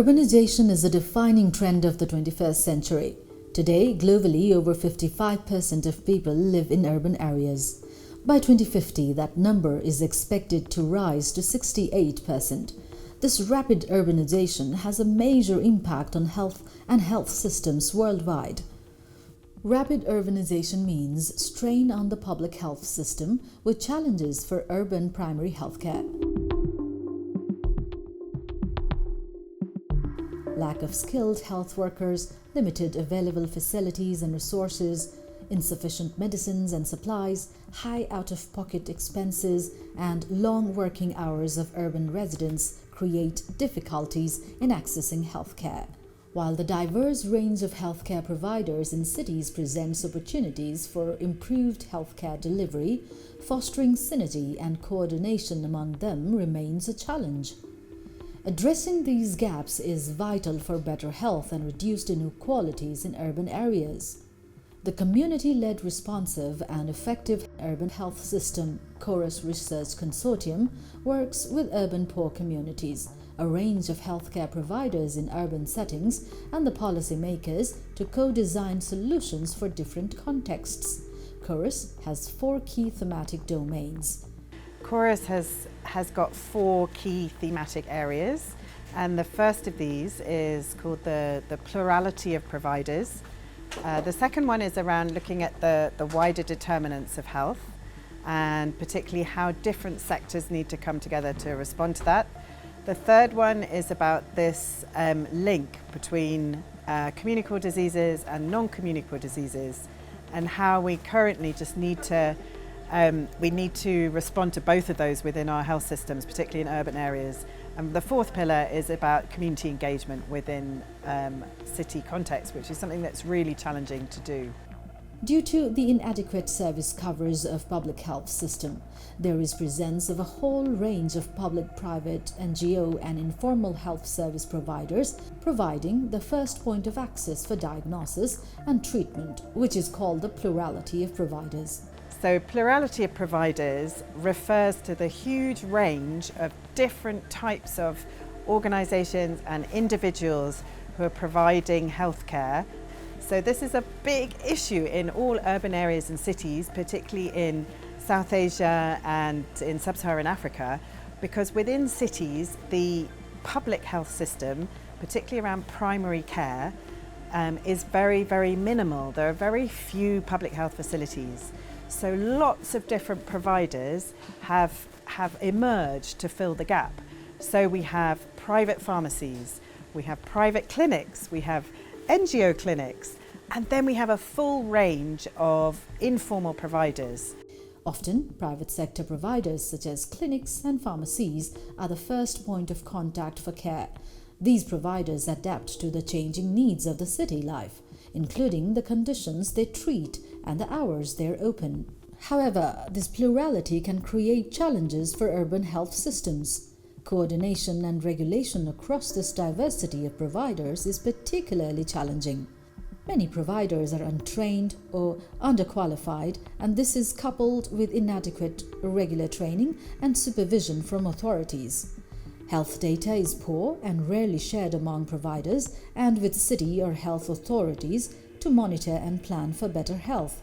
Urbanization is a defining trend of the 21st century. Today, globally, over 55% of people live in urban areas. By 2050, that number is expected to rise to 68%. This rapid urbanization has a major impact on health and health systems worldwide. Rapid urbanization means strain on the public health system with challenges for urban primary health care. Lack of skilled health workers, limited available facilities and resources, insufficient medicines and supplies, high out-of-pocket expenses, and long working hours of urban residents create difficulties in accessing health care. While the diverse range of healthcare providers in cities presents opportunities for improved healthcare delivery, fostering synergy and coordination among them remains a challenge. Addressing these gaps is vital for better health and reduced inequalities in urban areas. The community-led responsive and effective urban health system Chorus Research Consortium works with urban poor communities, a range of healthcare providers in urban settings, and the policymakers to co-design solutions for different contexts. Chorus has 4 key thematic domains. Chorus has got 4 key thematic areas, and the first of these is called the plurality of providers. The second one is around looking at the wider determinants of health, and particularly how different sectors need to come together to respond to that. The third one is about this link between communicable diseases and non-communicable diseases, and how we currently just need to respond to both of those within our health systems, particularly in urban areas. And the fourth pillar is about community engagement within city context, which is something that's really challenging to do. Due to the inadequate service coverage of public health system, there is presence of a whole range of public, private, NGO and informal health service providers providing the first point of access for diagnosis and treatment, which is called the plurality of providers. So plurality of providers refers to the huge range of different types of organisations and individuals who are providing healthcare. So this is a big issue in all urban areas and cities, particularly in South Asia and in sub-Saharan Africa, because within cities the public health system, particularly around primary care, is very, very minimal. There are very few public health facilities. So lots of different providers have emerged to fill the gap. So we have private pharmacies, we have private clinics, we have NGO clinics, and then we have a full range of informal providers. Often, private sector providers such as clinics and pharmacies are the first point of contact for care. These providers adapt to the changing needs of the city life, including the conditions they treat and the hours they're open. However, this plurality can create challenges for urban health systems. Coordination and regulation across this diversity of providers is particularly challenging. Many providers are untrained or underqualified, and this is coupled with inadequate regular training and supervision from authorities. Health data is poor and rarely shared among providers and with city or health authorities to monitor and plan for better health.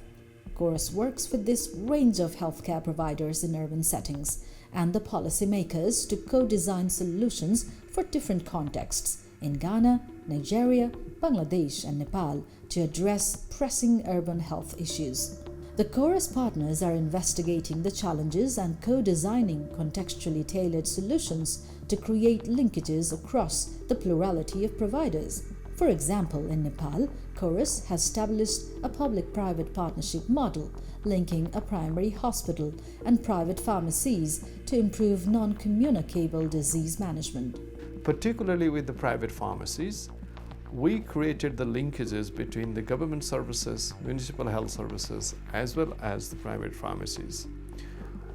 Chorus works with this range of healthcare providers in urban settings and the policymakers to co-design solutions for different contexts in Ghana, Nigeria, Bangladesh and Nepal to address pressing urban health issues. The Chorus partners are investigating the challenges and co-designing contextually tailored solutions to create linkages across the plurality of providers. For example, in Nepal, Chorus has established a public-private partnership model linking a primary hospital and private pharmacies to improve non-communicable disease management. Particularly with the private pharmacies, we created the linkages between the government services, municipal health services, as well as the private pharmacies,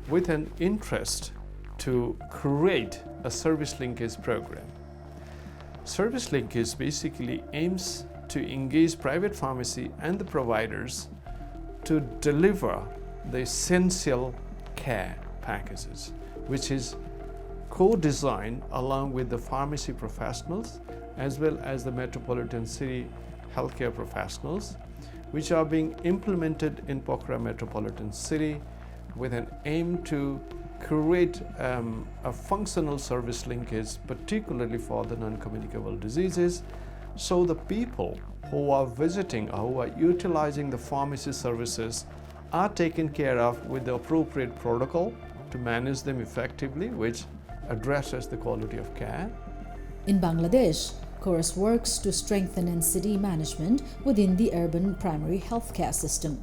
with an interest to create a service linkage program. Service linkage basically aims to engage private pharmacy and the providers to deliver the essential care packages, which is co-designed along with the pharmacy professionals as well as the metropolitan city healthcare professionals, which are being implemented in Pokhara metropolitan city with an aim to create a functional service linkage, particularly for the non-communicable diseases, so the people who are visiting or who are utilizing the pharmacy services are taken care of with the appropriate protocol to manage them effectively, which addresses the quality of care. In Bangladesh, CORUS works to strengthen NCD management within the urban primary healthcare system.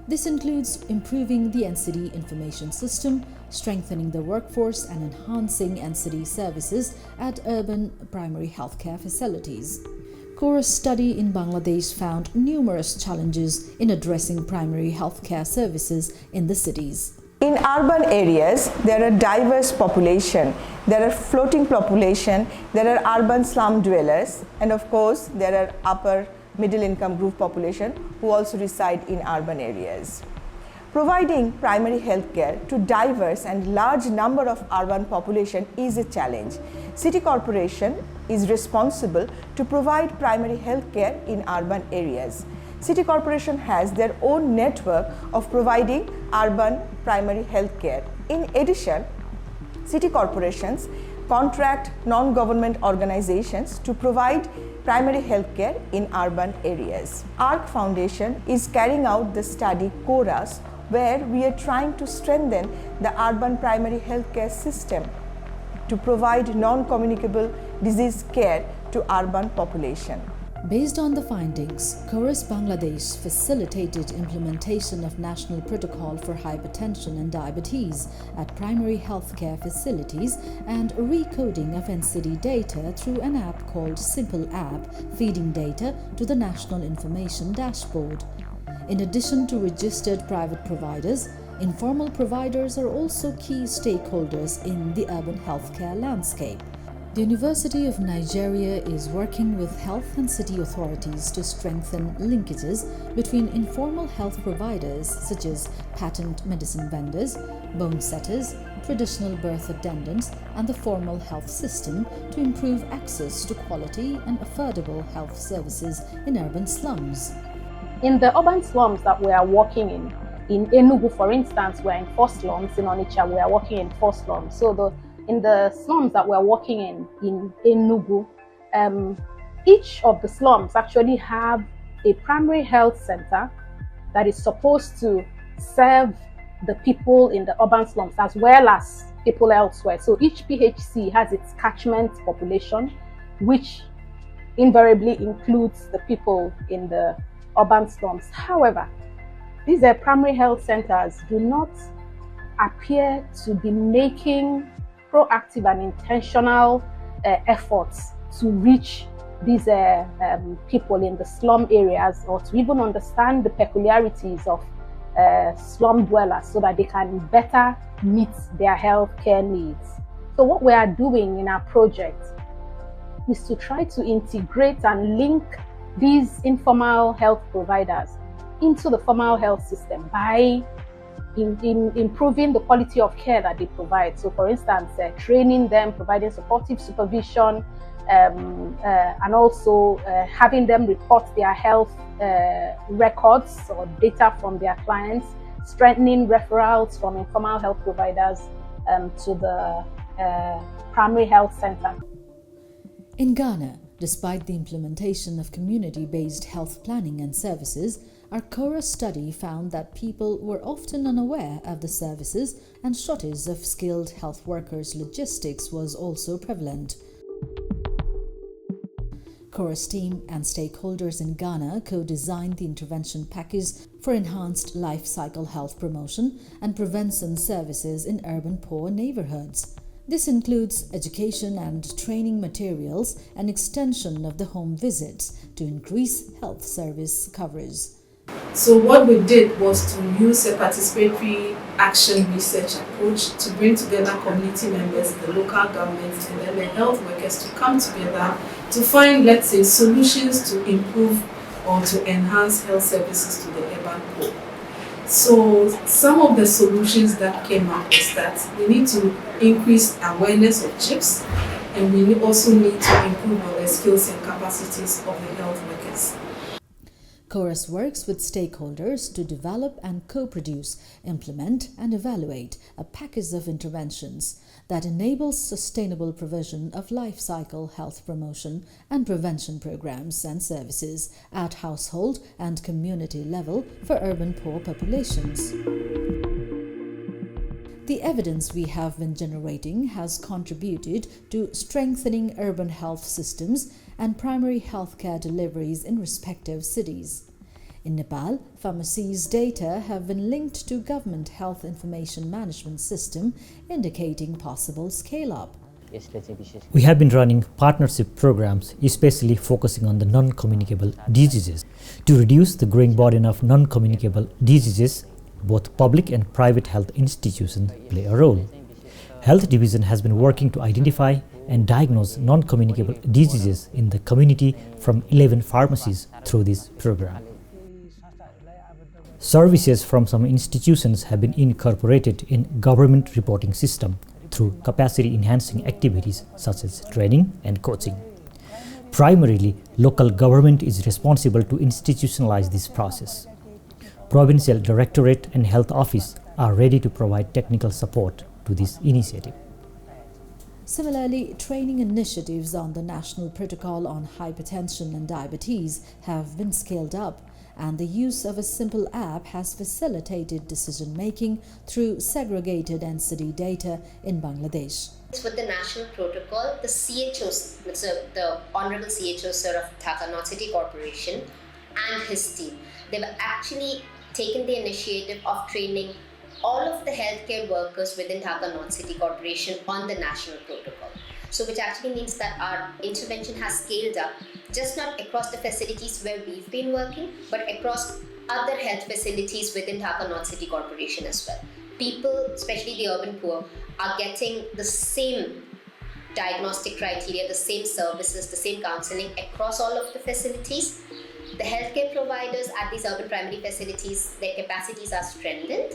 This includes improving the NCD information system, strengthening the workforce and enhancing NCD services at urban primary healthcare facilities. CORUS study in Bangladesh found numerous challenges in addressing primary healthcare services in the cities. In urban areas, there are diverse population. There are floating population, there are urban slum dwellers, and of course, there are upper middle income group population who also reside in urban areas. Providing primary health care to diverse and large number of urban population is a challenge. City Corporation is responsible to provide primary health care in urban areas. City Corporation has their own network of providing urban primary health care. In addition, city corporations contract non-government organizations to provide primary health care in urban areas. ARC Foundation is carrying out the study CORUS, where we are trying to strengthen the urban primary health care system to provide non-communicable disease care to urban population. Based on the findings, CORUS Bangladesh facilitated implementation of National Protocol for Hypertension and Diabetes at primary healthcare facilities and recoding of NCD data through an app called Simple App, feeding data to the National Information Dashboard. In addition to registered private providers, informal providers are also key stakeholders in the urban healthcare landscape. The University of Nigeria is working with health and city authorities to strengthen linkages between informal health providers such as patent medicine vendors, bone setters, traditional birth attendants, and the formal health system to improve access to quality and affordable health services in urban slums. In the urban slums that we are working in Enugu, for instance, we're in 4 slums. In Onitsha, we are working in 4 slums. So in the slums that we're working in Enugu, each of the slums actually have a primary health center that is supposed to serve the people in the urban slums as well as people elsewhere. So each PHC has its catchment population, which invariably includes the people in the urban slums. However, these primary health centers do not appear to be making proactive and intentional efforts to reach these people in the slum areas, or to even understand the peculiarities of slum dwellers so that they can better meet their health care needs. So what we are doing in our project is to try to integrate and link these informal health providers into the formal health system by improving the quality of care that they provide. So for instance, training them, providing supportive supervision, and also having them report their health records or data from their clients, strengthening referrals from informal health providers to the primary health center. In Ghana, despite the implementation of community-based health planning and services, our CORUS study found that people were often unaware of the services, and shortage of skilled health workers logistics was also prevalent. CORUS team and stakeholders in Ghana co-designed the intervention package for enhanced life cycle health promotion and prevention services in urban poor neighborhoods. This includes education and training materials and extension of the home visits to increase health service coverage. So what we did was to use a participatory action research approach to bring together community members, the local governments, and then the health workers to come together to find, let's say, solutions to improve or to enhance health services to the urban poor. So some of the solutions that came up is that we need to increase awareness of chips, and we also need to improve on the skills and capacities of the health workers. Chorus works with stakeholders to develop and co-produce, implement and evaluate a package of interventions that enables sustainable provision of life cycle health promotion and prevention programs and services at household and community level for urban poor populations. The evidence we have been generating has contributed to strengthening urban health systems and primary healthcare deliveries in respective cities. In Nepal, pharmacies' data have been linked to government health information management system, indicating possible scale-up. We have been running partnership programs, especially focusing on the non-communicable diseases. To reduce the growing burden of non-communicable diseases, both public and private health institutions play a role. Health Division has been working to identify and diagnose non-communicable diseases in the community from 11 pharmacies through this program. Services from some institutions have been incorporated in government reporting system through capacity-enhancing activities such as training and coaching. Primarily, local government is responsible to institutionalize this process. Provincial Directorate and Health Office are ready to provide technical support to this initiative. Similarly, training initiatives on the National Protocol on Hypertension and Diabetes have been scaled up, and the use of a simple app has facilitated decision-making through segregated NCD data in Bangladesh. With the national protocol, the CHOs, the Honorable CHO Sir of Dhaka North City Corporation and his team, they've actually taken the initiative of training all of the healthcare workers within Dhaka North City Corporation on the national protocol. So which actually means that our intervention has scaled up, just not across the facilities where we've been working, but across other health facilities within Dhaka North City Corporation as well. People, especially the urban poor, are getting the same diagnostic criteria, the same services, the same counseling across all of the facilities. The healthcare providers at these urban primary facilities, their capacities are strengthened.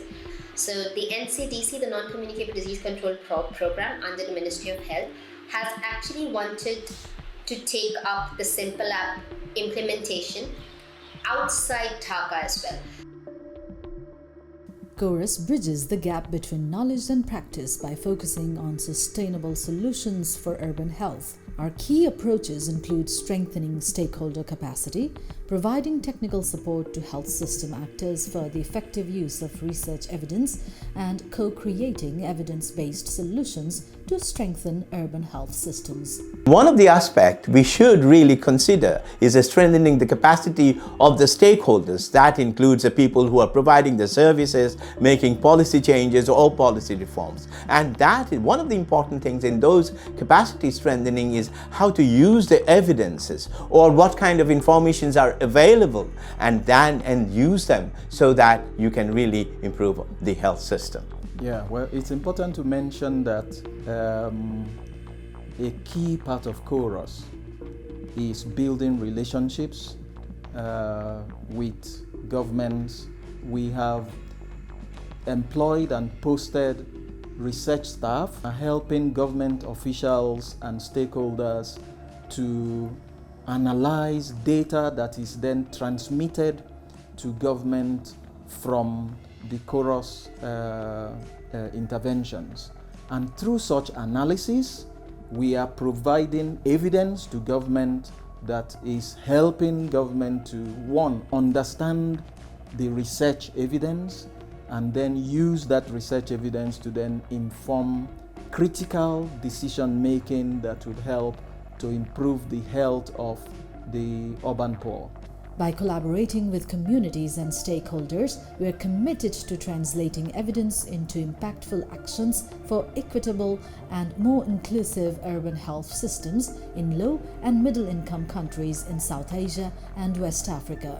So the NCDC, the Non-Communicable Disease Control Program under the Ministry of Health, has actually wanted to take up the simple app implementation outside Dhaka as well. Chorus bridges the gap between knowledge and practice by focusing on sustainable solutions for urban health. Our key approaches include strengthening stakeholder capacity, providing technical support to health system actors for the effective use of research evidence, and co-creating evidence-based solutions to strengthen urban health systems. One of the aspects we should really consider is strengthening the capacity of the stakeholders. That includes the people who are providing the services, making policy changes or policy reforms. And that is one of the important things in those capacity strengthening is how to use the evidences or what kind of informations are available and use them so that you can really improve the health system. Yeah, well, it's important to mention that a key part of Chorus is building relationships with governments. We have employed and posted research staff helping government officials and stakeholders to analyze data that is then transmitted to government from the Chorus interventions. And through such analysis, we are providing evidence to government that is helping government to, one, understand the research evidence, and then use that research evidence to then inform critical decision making that would help to improve the health of the urban poor. By collaborating with communities and stakeholders, we are committed to translating evidence into impactful actions for equitable and more inclusive urban health systems in low and middle income countries in South Asia and West Africa.